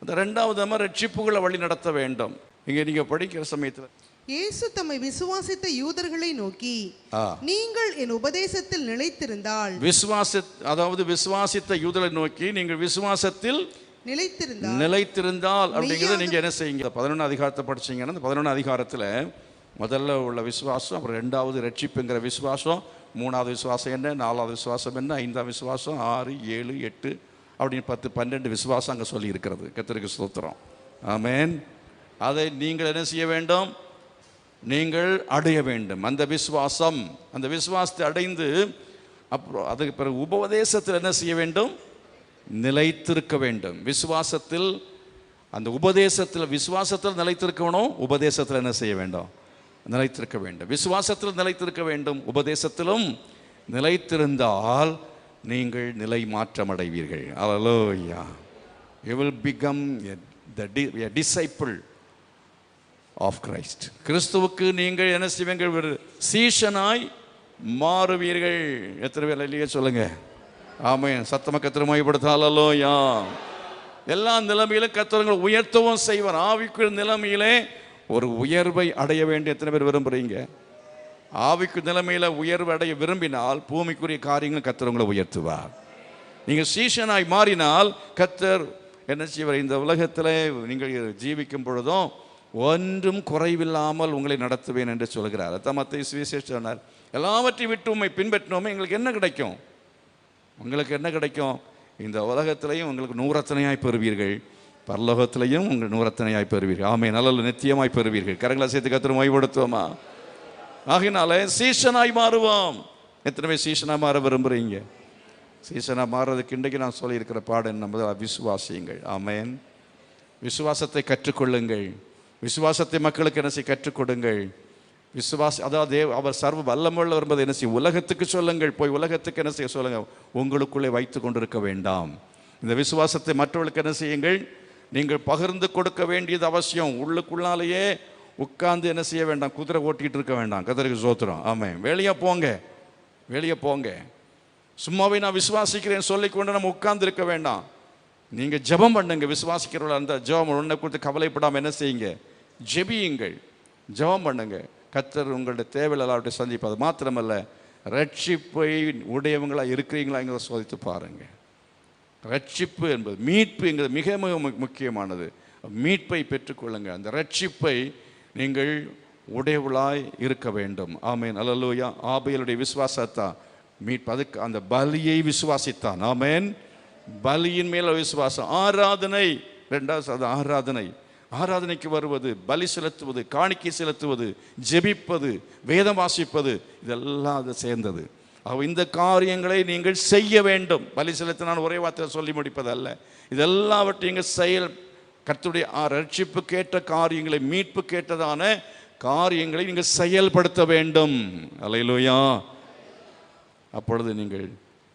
அந்த ரெண்டாவது ரட்சிப்புக்குள்ளே வழி நடத்த வேண்டும். இங்கே நீங்கள் படிக்கிற சமயத்தில் இயேசு தம்மை விசுவாசித்த யூதர்களை நோக்கி, நீங்கள் என் உபதேசத்தில் நிலைத்திருந்தால், விசுவாசித்த யூதர்களை நோக்கி நீங்கள் விசுவாசத்தில் நிலைத்திருந்தால் அப்படிங்கிறத நீங்கள் என்ன செய்யுங்க. 11 அதிகாரத்தை படிச்சீங்கன்னா அந்த 11 அதிகாரத்தில் முதல்ல உள்ள விசுவாசம், அப்புறம் ரெண்டாவது ரட்சிப்புங்கிற விசுவாசம், மூணாவது விசுவாசம் என்ன, நாலாவது விசுவாசம் என்ன, ஐந்தாவது விசுவாசம், 6, 7, 8 அப்படின்னு 10, 12 விசுவாசம் அங்கே சொல்லி இருக்கிறது. கர்த்தருக்கு ஸ்தோத்திரம். ஆமென். அதை நீங்கள் என்ன செய்ய வேண்டும்? நீங்கள் அடைய வேண்டும். அந்த விசுவாசத்தை அடைந்து அப்புறம் அதுக்கு பிறகு உபதேசத்தில் என்ன செய்ய வேண்டும்? நிலைத்திருக்க வேண்டும். விசுவாசத்தில் நிலைத்திருக்கணும். உபதேசத்தில் என்ன செய்ய வேண்டும்? நிலைத்திருக்க வேண்டும். விசுவாசத்தில் நிலைத்திருக்க வேண்டும், உபதேசத்திலும் நிலைத்திருந்தால் நீங்கள் நிலை மாற்றம் அடைவீர்கள். அல்லேலூயா. You will become a disciple of Christ. கிறிஸ்துவுக்கு நீங்கள் என்ன செய்வீர்கள்? சீஷனாய் மாறுவீர்கள். எத்தனை பேர் இல்லையே சொல்லுங்க. ஆமென். சத்தமா கர்த்தரை மகிமைப்படுத்த. அல்லேலூயா. எல்லா நிலைமையிலும் கர்த்தர் உயர்த்தவும் செய்வார். ஆவிக்குரிய நிலைமையிலே ஒரு உயர்வை அடைய வேண்டிய எத்தனை பேர் விரும்புறீங்க? ஆவிக்கு நிலைமையில உயர்வு அடைய விரும்பினால் பூமிக்குரிய காரியங்கள் கர்த்தர் உங்களை உயர்த்துவார். நீங்கள் சீஷனாய் மாறினால் கர்த்தர் என்ன செய்வார்? இந்த உலகத்தில் நீங்கள் ஜீவிக்கும் பொழுதும் ஒன்றும் குறைவில்லாமல் உங்களை நடத்துவேன் என்று சொல்கிறார். மத்தேயு சுவிசேஷம் சொன்னார், எல்லாவற்றையும் விட்டு உம்மை பின்பற்றினோமே எங்களுக்கு என்ன கிடைக்கும்? உங்களுக்கு என்ன கிடைக்கும்? இந்த உலகத்திலையும் உங்களுக்கு நூறத்தனையாய் பெறுவீர்கள், பரலோகத்திலையும் உங்கள் நூறத்தனையாய் பெறுவீர்கள். ஆமே, நல்ல நித்தியமாய் பெறுவீர்கள். கரங்களை சேர்த்து கர்த்தரை மகிமைப்படுத்துவோமா? ஆகினால சீஷனாய் மாறுவோம். எத்தனை பேர் சீஷனாக மாற விரும்புகிறீங்க? சீஷனாக மாறுறதுக்கு இன்றைக்கு நான் சொல்லியிருக்கிற பாடம் என்ன? விசுவாசியுங்கள். ஆமேன். விசுவாசத்தை கற்றுக்கொள்ளுங்கள். விசுவாசத்தை மக்களுக்கு என்ன செய்ய கற்றுக் கொடுங்கள். அதாவது அவர் சர்வ வல்லமுள்ள வரும்போது என்ன செய்யும்? உலகத்துக்கு சொல்லுங்கள். போய் உலகத்துக்கு என்ன செய்ய சொல்லுங்க? உங்களுக்குள்ளே வைத்து கொண்டிருக்க வேண்டாம். இந்த விசுவாசத்தை மற்றவர்களுக்கு என்ன செய்யுங்கள்? நீங்கள் பகிர்ந்து கொடுக்க வேண்டியது அவசியம். உள்ளுக்குள்ளாலேயே உட்கார்ந்து என்ன செய்ய வேண்டாம்? குதிரை ஓட்டிகிட்டு இருக்க வேண்டாம். கர்த்தருக்கு ஸ்தோத்திரம். ஆமென். வெளியே போங்க. சும்மாவே நான் விசுவாசிக்கிறேன் சொல்லிக்கொண்டு நம்ம உட்கார்ந்து இருக்க வேண்டாம். நீங்கள் ஜெபம் பண்ணுங்க. விசுவாசிக்கிறவர்கள் அந்த ஜெபம் ஒன்றை குறித்து கவலைப்படாமல் என்ன செய்யுங்க? ஜெபியுங்கள், ஜெபம் பண்ணுங்க. கர்த்தர் உங்களுடைய தேவையில் எல்லாவற்றையும் சந்திப்பது மாத்திரமல்ல, ரட்சிப்பை உடையவங்களாக இருக்கிறீங்களாங்கிறத சோதித்து பாருங்க. ரட்சிப்பு என்பது மீட்புங்கிறது மிக மிக முக்கியமானது. மீட்பை பெற்றுக்கொள்ளுங்க. அந்த ரட்சிப்பை நீங்கள் உடையவளாய் இருக்க வேண்டும். ஆமேன். அல்லேலூயா. ஆபேலுடைய விசுவாசத்தான் மீட்பு. அதுக்கு அந்த பலியை விசுவாசித்தான். ஆமேன். பலியின் மேல விசுவாசம். ஆராதனை, ரெண்டாவது ஆராதனைக்கு வருவது, பலி செலுத்துவது, காணிக்கை செலுத்துவது, ஜெபிப்பது, வேதம் வாசிப்பது, இதெல்லாம் அது சேர்ந்தது. இந்த காரியங்களை நீங்கள் செய்ய வேண்டும். பலி செலுத்த நான் ஒரே வார்த்தையில் சொல்லி முடிப்பது அல்ல. இதெல்லாவற்றையும் கர்த்தருடைய ரட்சிப்பு கேட்ட காரியங்களை, மீட்பு கேட்டதான காரியங்களை நீங்கள் செயல்படுத்த வேண்டும். அல்லேலூயா. அப்பொழுது நீங்கள்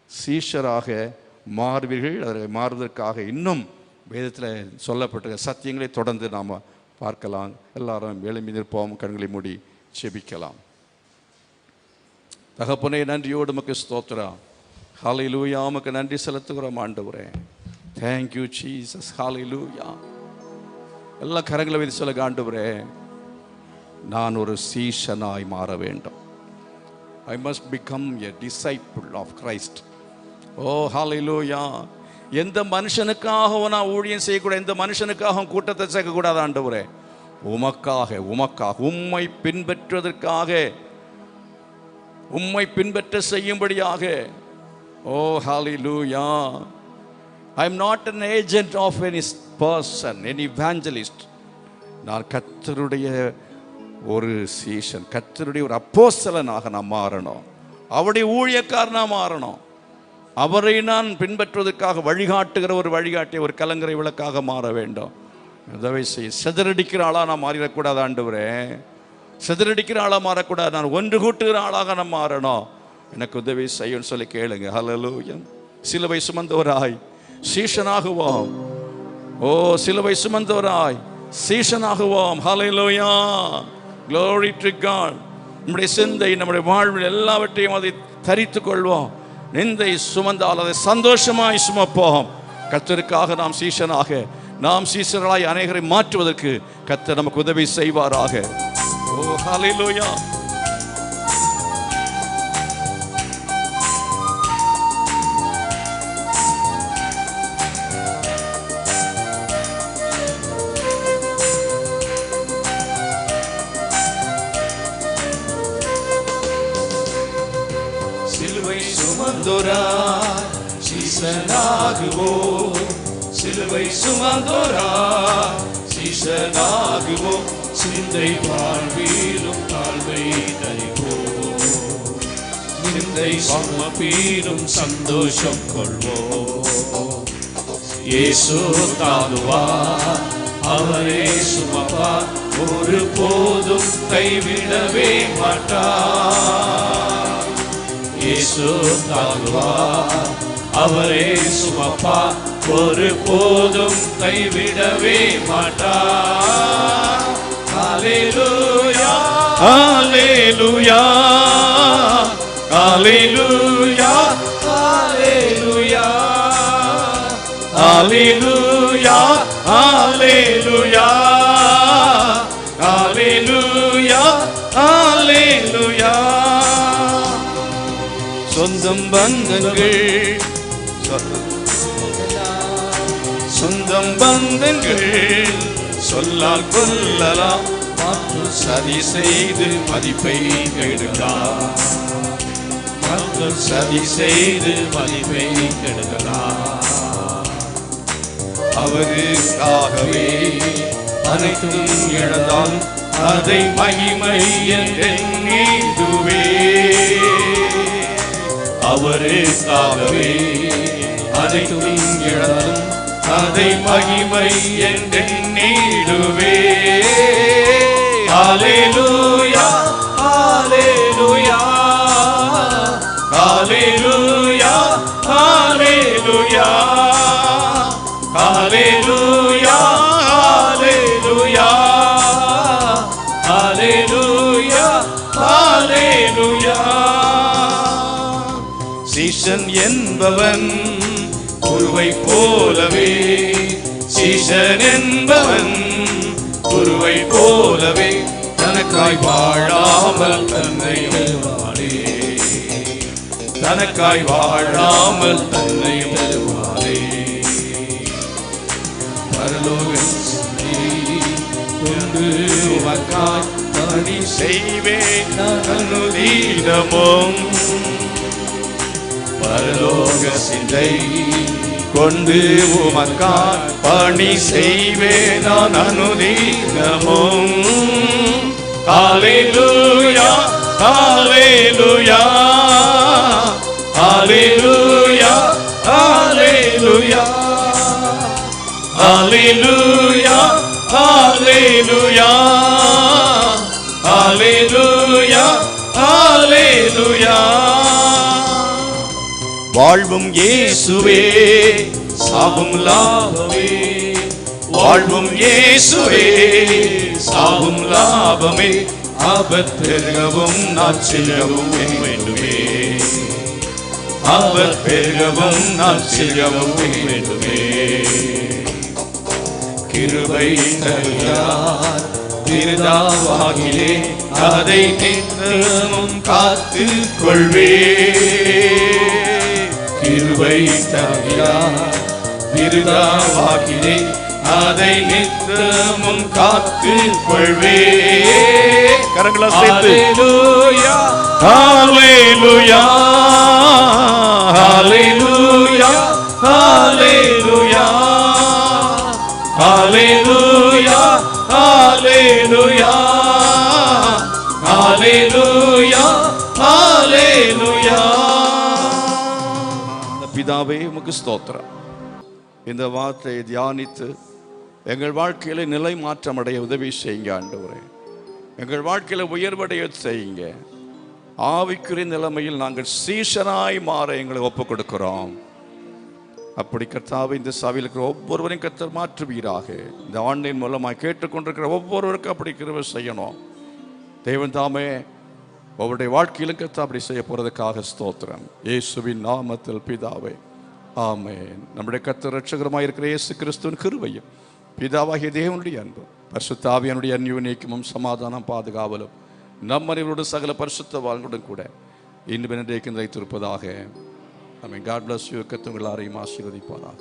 சீஷராக மாறுவீர்கள். அதை மாறுவதற்காக இன்னும் வேதத்தில் சொல்லப்பட்ட சத்தியங்களை தொடர்ந்து நாம் பார்க்கலாம். எல்லாரும் எழும்பி நிற்போம், கண்களை மூடி செபிக்கலாம். தகப்பனே, நன்றியோடு உமக்கு ஸ்தோத்திரம். ஹல்லேலூயா. உமக்கு நன்றி செலுத்துகிறோம் ஆண்டவரே. Thank you Jesus. ஹல்லேலூயா. எல்லா கரங்களை வைத்து சொல்லுங்க, ஆண்டவரே நான் ஒரு சீஷனாய் மாற வேண்டும். I must become a disciple of Christ. Oh hallelujah. எந்த மனுஷனுக்காகவும் நான் ஊழியம் செய்யக்கூடாது, எந்த மனுஷனுக்காகவும் கூட்டத்தை சேர்க்கக்கூடாது ஆண்டவரே. உமக்காக உம்மை பின்பற்றுவதற்காக, உம்மை பின்பற்ற செய்யும்படியாக. Oh hallelujah. I am not an agent of any person, any evangelist. நான் கர்த்தருடைய ஒரு சீஷன், கர்த்தருடைய ஒரு அப்போஸ்தலனாக நான் மாறணும். அவருடைய ஊழியக்காரனாக மாறணும். அவரை நான் பின்பற்றுவதற்காக வழிகாட்டுகிற ஒரு வழிகாட்டிய, ஒரு கலங்கரை விளக்காக மாற வேண்டும். உதவி செய்ய. சிதறடிக்கிற ஆளாக நான் மாறிடக்கூடாது ஆண்டவரே. சிதறடிக்கிற ஆளாக மாறக்கூடாது. நான் ஒன்று கூட்டுகிற ஆளாக நான் மாறணும். எனக்கு உதவி செய்யும் சொல்லி கேளுங்க. ஹல்லேலூயா. சிலுவை சுமந்தவராய் சீஷனாகுவோம். ஓ, சிலுவை சுமந்தவராய் சீஷனாகுவோம். ஹல்லேலூயா. Glory to God. நம்முடைய சிந்தை, நம்முடைய வாழ்வில் எல்லாவற்றையும் அதை தரித்துக் கொள்வோம். நிந்தை சுமந்தால் அதை சந்தோஷமாய் சுமப்போம். கர்த்தருக்காக நாம் சீஷனாக, நாம் சீஷர்களாய் அநேகரை மாற்றுவதற்கு கர்த்தர் நமக்கு உதவி செய்வாராக. ஓ ஹல்லேலூயா. சீஷனாகுவோம், சிலுவை சுமந்தோராய் சீஷனாகுவோம். சிந்தை வாழ்விலும் தாழ்வை தரிப்போம், நிந்தை சுமப்பீரும் சந்தோஷம் கொள்வோம். இயேசு தாங்குவார், அவரே சுமப்பார், ஒரு போதும் கைவிடவே மாட்டார். இயேசு தாங்குவார், அவரே சுமப்பார், ஒரு போதும் கைவிடவே மாட்டார். ஹல்லேலூயா, ஹல்லேலூயா, ஹல்லேலூயா, ஹல்லேலூயா, ஹல்லேலூயா, ஹல்லேலூயா, ஹல்லேலூயா, ஹல்லேலூயா. சொந்தம் பந்தங்கள், சொந்தம் பந்தங்கள் சொல்லால் கொள்ளலாம், சதி செய்து மதிப்பை கெடுக்கலாம். மக்கள் சதி செய்து மதிப்பை கெடுக்கலாம். அவருக்காகவே அனைத்தும் இழந்தால் அதை மகிமை என்றெண்ணிடுவே. அவருக்காகவே அனைத்தும் இழந்தும் அதை மகிமை என்றெண்ணிடுவே. ஹல்லேலூயா, ஹல்லேலூயா, ஹல்லேலூயா, ஹல்லேலூயா, ஹல்லேலூயா, ஹல்லேலூயா, ஹல்லேலூயா, ஹல்லேலூயா. சீஷன் என்பவன் குருவை போலவே, சீஷன் என்பவன் குருவை போலவே, தனக்காய் வாழாமல் தன்னை தருவாரே, தனக்காய் வாழாமல் தன்னை தருவாரே. பரலோகத்தை கொண்டு உமக்காய் பணி செய்வேன் அனுதினமும். பரலோக சிந்தை கொண்டு உமக்காய் பணி செய்வேன் நான் அனுதினமும். ஹல்லேலூயா, ஹல்லேலூயா, ஹல்லேலூயா, ஹல்லேலூயா, ஹalleluya ஹalleluya ஹalleluya ஹalleluya. வாழ்வும் இயேசுவே சாகும் லாபமே, வாழ்வும் இயேசுவே சாகும் லாபமே, அவர் பெருகவும் நான் செல்லவும் வேண்டுமே, அவர் பெருகவும் நான் செல்லவும் வேண்டுமே. கிருபை தருகிறார் விருதாவாகிலே, அதை நித்தமும் காத்து கொள்வே. கிருபை தருகிறார் விருதாவாகிலே, அதை நித்தமும் காத்து கொள்வே. கரங்களா சேர்த்து ஹalleluya ஹalleluya ஹalleluya ஹalleluya ஹalleluya ஹalleluya ஹalleluya. பிதாவே உமக்கு ஸ்தோத்திரம். இந்த வார்த்தையை தியானித்து எங்கள் வாழ்க்கையில நிலை மாற்றம் அடைய உதவி செய்யுங்க ஆண்டவரே. எங்கள் வாழ்க்கையில உயர்வடைய செய்யுங்க. ஆவிக்குரிய நிலைமையில் நாங்கள் சீஷனாய் மாற எங்களை ஒப்புக் கொடுக்கிறோம். அப்படி கர்த்தாவே இந்த சபையில் இருக்கிற ஒவ்வொருவரையும் கர்த்தர் மாற்றுவீராக. இந்த ஆன்லைன் மூலமாக கேட்டுக்கொண்டிருக்கிற ஒவ்வொருவருக்கும் அப்படி கிருபை செய்யணும். தேவன் தாமே அவருடைய வாழ்க்கையிலும் கர்த்தர் அப்படி செய்ய போறதுக்காக ஸ்தோத்திரம். இயேசுவின் நாமத்தில் பிதாவே ஆமென். நம்முடைய கர்த்தர் இரட்சகருமாய் இருக்கிற இயேசு கிறிஸ்துவின் கிருபையும் பிதாவாகிய தேவனுடைய அன்பும் பரிசுத்த ஆவியானுடைய அந்யோன்யமும் சமாதானம் பாதுகாவலும் நம் அனைவரோடு சகல பரிசுத்தவான்களுடன் கூட இன்னும் நிலைத்திருப்பதாக. ஆமென். God bless you. கர்த்தர் எல்லாரையும் ஆசீர்வதிப்பாராக.